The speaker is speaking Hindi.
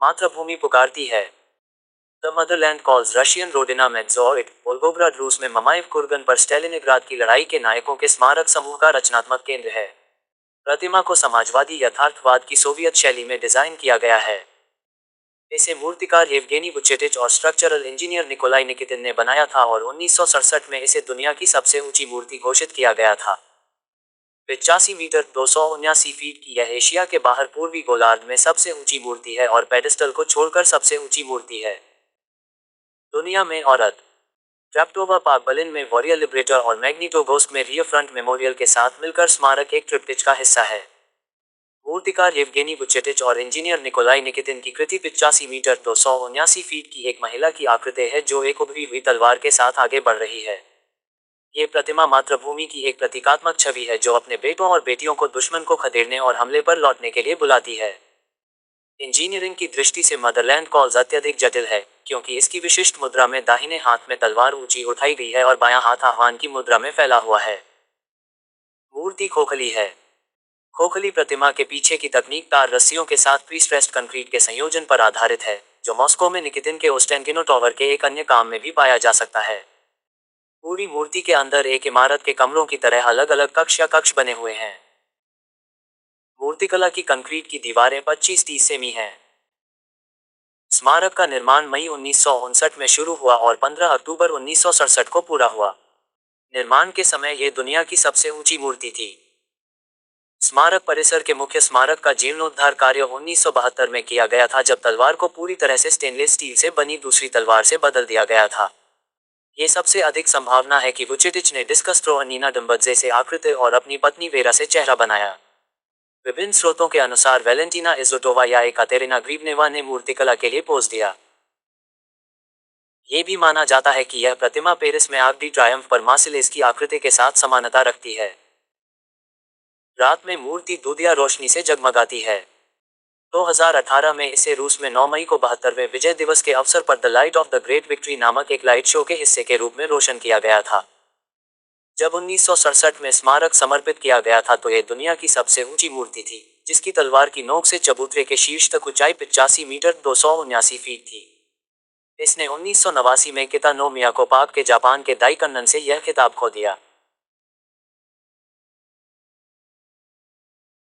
मातृभूमि पुकारती है। द मदरलैंड कॉल्स रशियन रोडिना मेट्जोइड, वोल्गोग्राड रूस में ममाइव कुर्गन पर स्टेलिनग्राद की लड़ाई के नायकों के स्मारक समूह का रचनात्मक केंद्र है। प्रतिमा को समाजवादी यथार्थवाद की सोवियत शैली में डिजाइन किया गया है। इसे मूर्तिकार येवगेनी बुचेटिच और स्ट्रक्चरल इंजीनियर निकोलाई निकितिन ने बनाया था और 1967 में इसे दुनिया की सबसे ऊंची मूर्ति घोषित किया गया था। 85 मीटर 279 फीट की यह एशिया के बाहर पूर्वी गोलार्ध में सबसे ऊंची मूर्ति है और पेडेस्टल को छोड़कर सबसे ऊंची मूर्ति है। दुनिया में औरत ट्रैप्टोवा पार्क बर्लिन में वॉरियर लिबरेटर और मैग्नीटो गोस्ट में रियर फ्रंट मेमोरियल के साथ मिलकर स्मारक एक ट्रिप्टिच का हिस्सा है। मूर्तिकार येवगेनी बुचेटिच और इंजीनियर निकोलाई निकितिन की कृति 85 मीटर 279 फीट की एक महिला की आकृति है जो एक उभरी हुई तलवार के साथ आगे बढ़ रही है। ये प्रतिमा मातृभूमि की एक प्रतीकात्मक छवि है जो अपने बेटों और बेटियों को दुश्मन को खदेड़ने और हमले पर लौटने के लिए बुलाती है। इंजीनियरिंग की दृष्टि से मदरलैंड कॉल्स अत्यधिक जटिल है, क्योंकि इसकी विशिष्ट मुद्रा में दाहिने हाथ में तलवार ऊंची उठाई गई है और बायां हाथ आह्वान की मुद्रा में फैला हुआ है। मूर्ति खोखली है। खोखली प्रतिमा के पीछे की तकनीक तार रस्सियों के साथ प्रीस्ट्रेस्ड कंक्रीट के संयोजन पर आधारित है, जो मॉस्को में निकितिन के ओस्टेंकिनो टॉवर के एक अन्य काम में भी पाया जा सकता है। पूरी मूर्ति के अंदर एक इमारत के कमरों की तरह अलग अलग कक्ष या कक्ष बने हुए हैं। मूर्तिकला की कंक्रीट की दीवारें 25-30 सेमी हैं। स्मारक का निर्माण मई 1959 में शुरू हुआ और 15 अक्टूबर 1967 को पूरा हुआ। निर्माण के समय यह दुनिया की सबसे ऊंची मूर्ति थी। स्मारक परिसर के मुख्य स्मारक का जीर्णोद्धार कार्य 1972 में किया गया था, जब तलवार को पूरी तरह से स्टेनलेस स्टील से बनी दूसरी तलवार से बदल दिया गया था। ये सबसे अधिक संभावना है कि वुचेटिच ने डिस्कस्ट्रो अनीना डम्बदजे से आकृति और अपनी पत्नी वेरा से चेहरा बनाया। विभिन्न स्रोतों के अनुसार वैलेंटीना इज़ोटोवा या एकातेरिना ग्रीवनेवा ने मूर्तिकला के लिए पोज दिया। ये भी माना जाता है कि यह प्रतिमा पेरिस में आर्क डी ट्रायम्फ पर मार्सिलेस की आकृति के साथ समानता रखती है। रात में मूर्ति दूधिया रोशनी से जगमगाती है। 2018 में इसे रूस में 9 मई को 72वें विजय दिवस के अवसर पर the light of the great victory नामक एक लाइट शो के हिस्से के रूप में रोशन किया गया था। जब 1967 में स्मारक समर्पित किया गया था तो यह दुनिया की सबसे ऊंची मूर्ति थी, जिसकी तलवार की नोक से चबूतरे के शीर्ष तक ऊंचाई 85 मीटर 279 फीट थी। इसने 1989 में कितानो मियाकोपाक के जापान के दाइकन्नन से यह खिताब खो दिया।